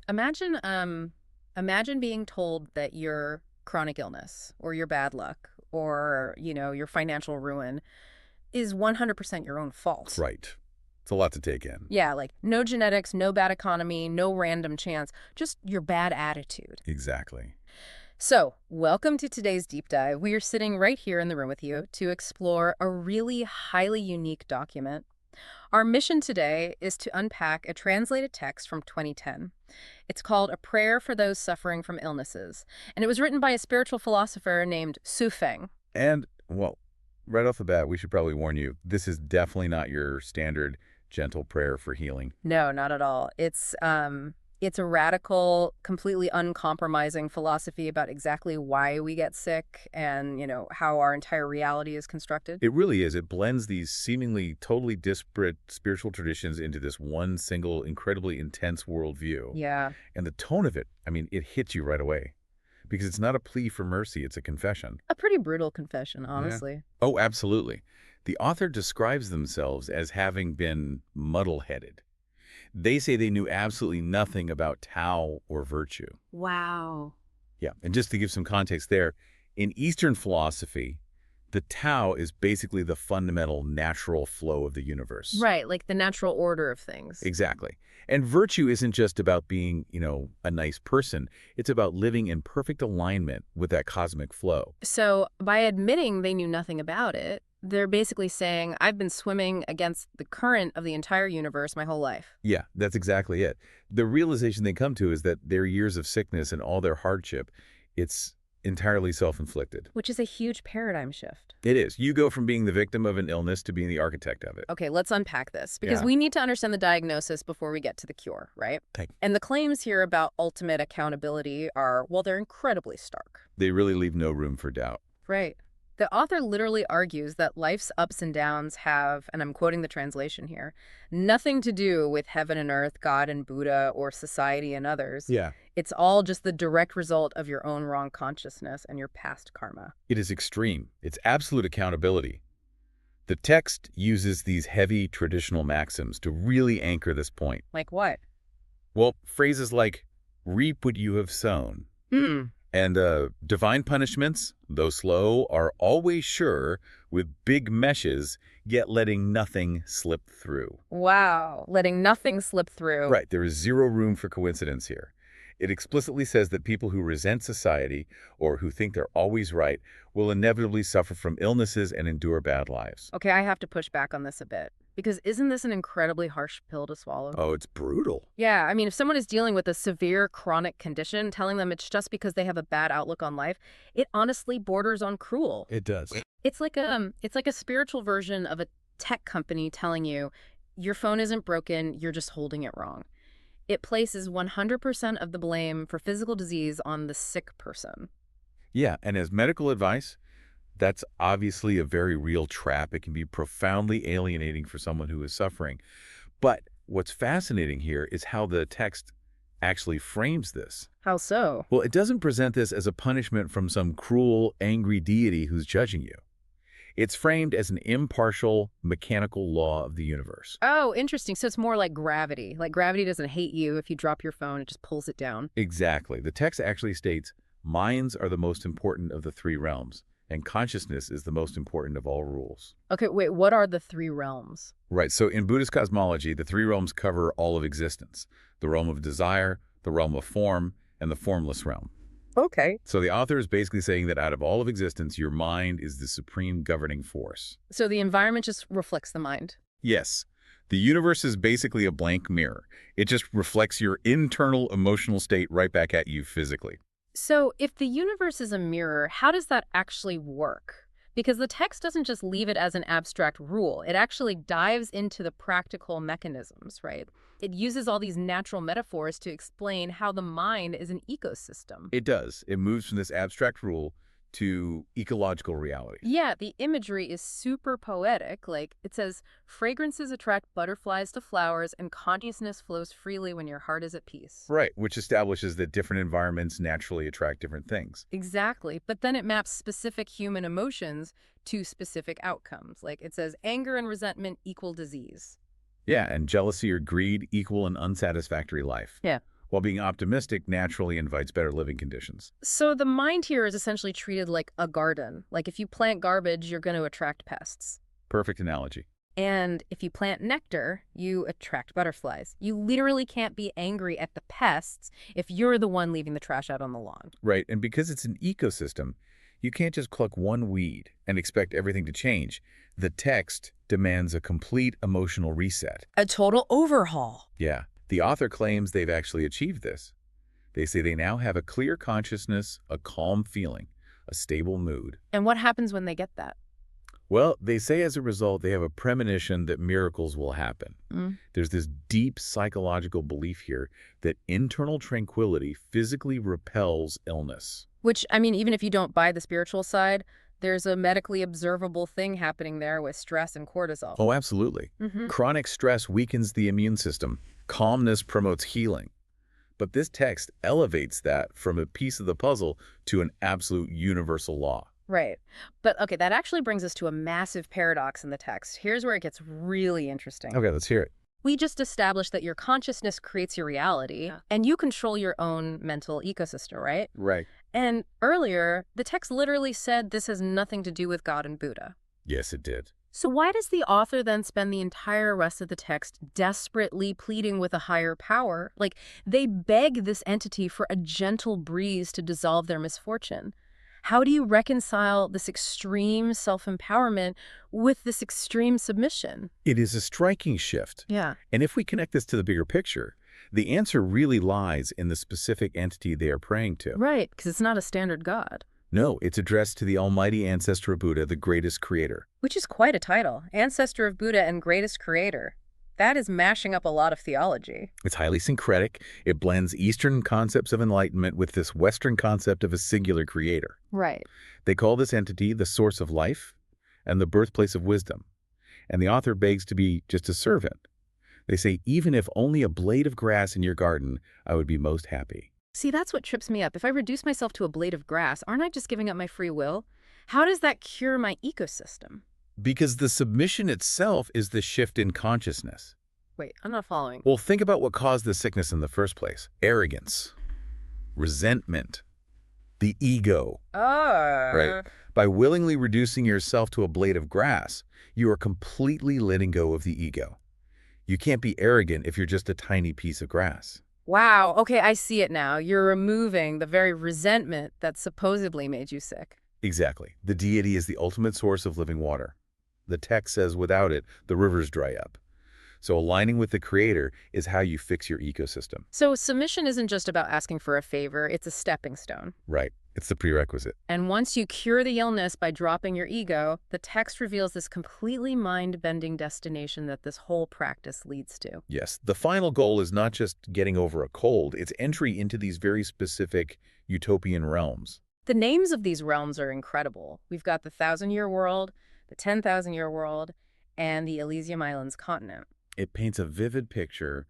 Imagine being told that your chronic illness or your bad luck or, your financial ruin is 100% your own fault. Right. It's a lot to take in. Yeah, like no genetics, no bad economy, no random chance, just your bad attitude. Exactly. So, welcome to today's deep dive. We are sitting right here in the room with you to explore a really highly unique document. Our mission today is to unpack a translated text from 2010. It's called A Prayer for Those Suffering from Illnesses, and it was written by a spiritual philosopher named Su Feng. And, well, right off the bat, we should probably warn you, this is definitely not your standard gentle prayer for healing. No, not at all. It's a radical, completely uncompromising philosophy about exactly why we get sick and, how our entire reality is constructed. It really is. It blends these seemingly totally disparate spiritual traditions into this one single, incredibly intense worldview. Yeah. And the tone of it, it hits you right away. Because it's not a plea for mercy, it's a confession. A pretty brutal confession, Yeah. honestly. Oh, absolutely. The author describes themselves as having been muddle-headed. They say they knew absolutely nothing about Tao or virtue. Wow. Yeah, and just to give some context there, in Eastern philosophy, the Tao is basically the fundamental natural flow of the universe. Right, like the natural order of things. Exactly. And virtue isn't just about being, a nice person. It's about living in perfect alignment with that cosmic flow. So by admitting they knew nothing about it, they're basically saying, I've been swimming against the current of the entire universe my whole life. Yeah, that's exactly it. The realization they come to is that their years of sickness and all their hardship, it's entirely self-inflicted. Which is a huge paradigm shift. It is. You go from being the victim of an illness to being the architect of it. Okay, let's unpack this, because Yeah. we need to understand the diagnosis before we get to the cure, right? Thank- And the claims here about ultimate accountability are, well, they're incredibly stark. They really leave no room for doubt. Right. The author literally argues that life's ups and downs have, and I'm quoting the translation here, nothing to do with heaven and earth, God and Buddha, or society and others. Yeah. It's all just the direct result of your own wrong consciousness and your past karma. It is extreme. It's absolute accountability. The text uses these heavy traditional maxims to really anchor this point. Like what? Well, phrases like, reap what you have sown, and divine punishments, though slow, are always sure, with big meshes, yet letting nothing slip through. Wow. Letting nothing slip through. Right, there is zero room for coincidence here. It explicitly says that people who resent society or who think they're always right will inevitably suffer from illnesses and endure bad lives. Okay, I have to push back on this a bit. Because isn't this an incredibly harsh pill to swallow? Oh, it's brutal. Yeah, I mean, if someone is dealing with a severe chronic condition, telling them it's just because they have a bad outlook on life, it honestly borders on cruel. It does. It's like a spiritual version of a tech company telling you your phone isn't broken, you're just holding it wrong. It places 100% of the blame for physical disease on the sick person. Yeah, and as medical advice, that's obviously a very real trap. It can be profoundly alienating for someone who is suffering. But what's fascinating here is how the text actually frames this. How so? Well, it doesn't present this as a punishment from some cruel, angry deity who's judging you. It's framed as an impartial, mechanical law of the universe. Oh, interesting. So it's more like gravity. Like gravity doesn't hate you if you drop your phone, it just pulls it down. Exactly. The text actually states, minds are the most important of the three realms, and consciousness is the most important of all rules. Okay, wait, what are the three realms? Right, so in Buddhist cosmology, the three realms cover all of existence. The realm of desire, the realm of form, and the formless realm. Okay. So the author is basically saying that out of all of existence, your mind is the supreme governing force. So the environment just reflects the mind. Yes, the universe is basically a blank mirror. It just reflects your internal emotional state right back at you physically. So if the universe is a mirror, how does that actually work? Because the text doesn't just leave it as an abstract rule. It actually dives into the practical mechanisms, right? It uses all these natural metaphors to explain how the mind is an ecosystem. It does. It moves from this abstract rule to ecological reality. Yeah, the imagery is super poetic. Like, it says, fragrances attract butterflies to flowers, and consciousness flows freely when your heart is at peace. Right, which establishes that different environments naturally attract different things. Exactly. But then it maps specific human emotions to specific outcomes. Like, it says, anger and resentment equal disease. Yeah, and jealousy or greed equal an unsatisfactory life. Yeah. while being optimistic naturally invites better living conditions. So the mind here is essentially treated like a garden. Like if you plant garbage, you're going to attract pests. Perfect analogy. And if you plant nectar, you attract butterflies. You literally can't be angry at the pests if you're the one leaving the trash out on the lawn. Right, and because it's an ecosystem, you can't just pluck one weed and expect everything to change. The text demands a complete emotional reset. A total overhaul. Yeah, the author claims they've actually achieved this. They say they now have a clear consciousness, a calm feeling, a stable mood. And what happens when they get that? Well, they say as a result, they have a premonition that miracles will happen. Mm. There's this deep psychological belief here that internal tranquility physically repels illness. Which, I mean, even if you don't buy the spiritual side, there's a medically observable thing happening there with stress and cortisol. Oh, absolutely. Chronic stress weakens the immune system. Calmness promotes healing. But this text elevates that from a piece of the puzzle to an absolute universal law. Right. But okay, that actually brings us to a massive paradox in the text. Here's where it gets really interesting. Okay, let's hear it. We just established that your consciousness creates your reality, and you control your own mental ecosystem, right? Right. And earlier, the text literally said this has nothing to do with God and Buddha. Yes, it did. So why does the author then spend the entire rest of the text desperately pleading with a higher power? Like, they beg this entity for a gentle breeze to dissolve their misfortune. How do you reconcile this extreme self-empowerment with this extreme submission? It is a striking shift. Yeah. And if we connect this to the bigger picture, the answer really lies in the specific entity they are praying to. Right, because it's not a standard God. No, it's addressed to the almighty ancestor of Buddha, the greatest creator. Which is quite a title. Ancestor of Buddha and greatest creator. That is mashing up a lot of theology. It's highly syncretic. It blends Eastern concepts of enlightenment with this Western concept of a singular creator. Right. They call this entity the source of life and the birthplace of wisdom. And the author begs to be just a servant. They say, even if only a blade of grass in your garden, I would be most happy. See, that's what trips me up. If I reduce myself to a blade of grass, aren't I just giving up my free will? How does that cure my ecosystem? Because the submission itself is the shift in consciousness. Wait, I'm not following. Well, think about what caused the sickness in the first place. Arrogance, resentment, the ego. Oh. Right. By willingly reducing yourself to a blade of grass, you are completely letting go of the ego. You can't be arrogant if you're just a tiny piece of grass. Wow. Okay, I see it now. You're removing the very resentment that supposedly made you sick. Exactly. The deity is the ultimate source of living water. The text says without it, the rivers dry up. So aligning with the creator is how you fix your ecosystem. So submission isn't just about asking for a favor, it's a stepping stone. Right. It's the prerequisite. And once you cure the illness by dropping your ego, the text reveals this completely mind-bending destination that this whole practice leads to. Yes. The final goal is not just getting over a cold, it's entry into these very specific utopian realms. The names of these realms are incredible. We've got the 1,000-year world, the 10,000-year world, and the Elysium Islands continent. It paints a vivid picture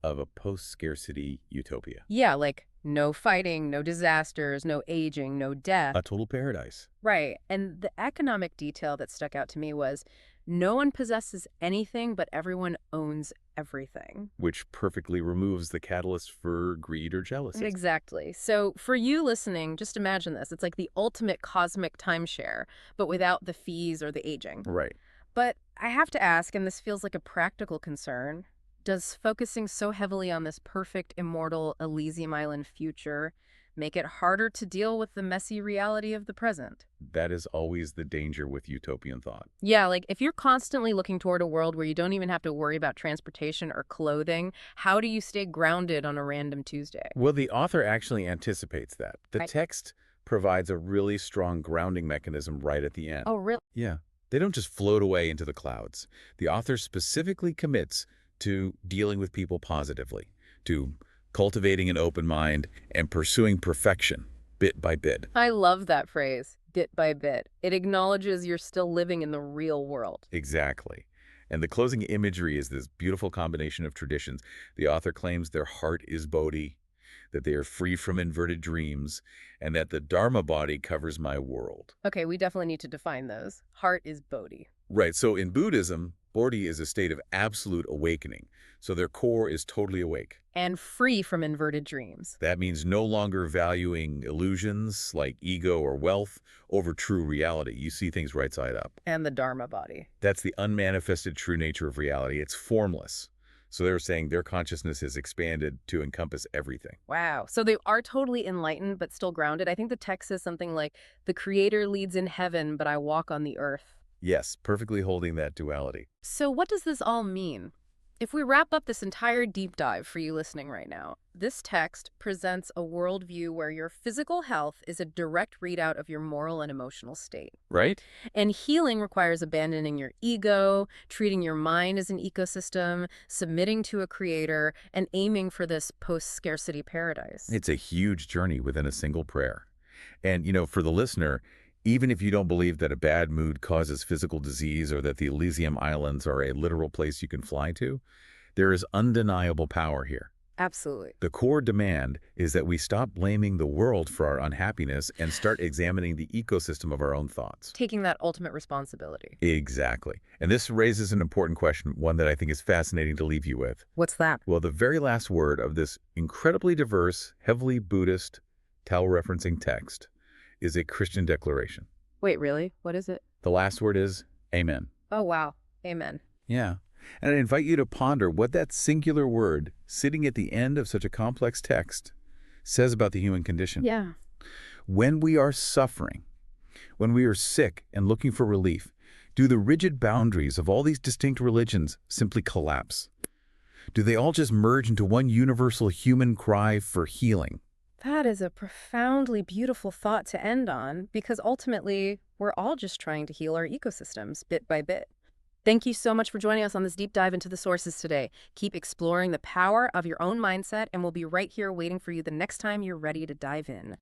of a post-scarcity utopia. Yeah, like no fighting, no disasters, no aging, no death. A total paradise. Right. And the economic detail that stuck out to me was no one possesses anything, but everyone owns everything. Which perfectly removes the catalyst for greed or jealousy. Exactly. So for you listening, just imagine this. It's like the ultimate cosmic timeshare, but without the fees or the aging. Right. But I have to ask, and this feels like a practical concern, does focusing so heavily on this perfect, immortal Elysium Island future make it harder to deal with the messy reality of the present? That is always the danger with utopian thought. Yeah, like if you're constantly looking toward a world where you don't even have to worry about transportation or clothing, how do you stay grounded on a random Tuesday? Well, the author actually anticipates that. The text provides a really strong grounding mechanism right at the end. Oh, really? Yeah. They don't just float away into the clouds. The author specifically commits to dealing with people positively, to cultivating an open mind and pursuing perfection bit by bit. I love that phrase, bit by bit. It acknowledges you're still living in the real world. Exactly. And the closing imagery is this beautiful combination of traditions. The author claims their heart is Bodhi, that they are free from inverted dreams, and that the Dharma body covers my world. Okay, we definitely need to define those. Heart is Bodhi. Right. So in Buddhism, Bodhi is a state of absolute awakening. So their core is totally awake. And free from inverted dreams. That means no longer valuing illusions like ego or wealth over true reality. You see things right side up. And the Dharma body. That's the unmanifested true nature of reality. It's formless. So they're saying their consciousness is expanded to encompass everything. Wow. So they are totally enlightened, but still grounded. I think the text says something like, the Creator leads in heaven, but I walk on the earth. Yes, perfectly holding that duality. So what does this all mean? If we wrap up this entire deep dive for you listening right now, this text presents a worldview where your physical health is a direct readout of your moral and emotional state. Right? And healing requires abandoning your ego, treating your mind as an ecosystem, submitting to a creator, and aiming for this post-scarcity paradise. It's a huge journey within a single prayer. And, for the listener, even if you don't believe that a bad mood causes physical disease or that the Elysium Islands are a literal place you can fly to, there is undeniable power here. Absolutely. The core demand is that we stop blaming the world for our unhappiness and start examining the ecosystem of our own thoughts. Taking that ultimate responsibility. Exactly. And this raises an important question, one that I think is fascinating to leave you with. What's that? Well, the very last word of this incredibly diverse, heavily Buddhist, Tao-referencing text is a Christian declaration. Wait, really? What is it? The last word is Amen. Oh, wow. Amen. Yeah. And I invite you to ponder what that singular word, sitting at the end of such a complex text, says about the human condition. Yeah. When we are suffering, when we are sick and looking for relief, do the rigid boundaries of all these distinct religions simply collapse? Do they all just merge into one universal human cry for healing? That is a profoundly beautiful thought to end on, because ultimately, we're all just trying to heal our ecosystems bit by bit. Thank you so much for joining us on this deep dive into the sources today. Keep exploring the power of your own mindset, and we'll be right here waiting for you the next time you're ready to dive in.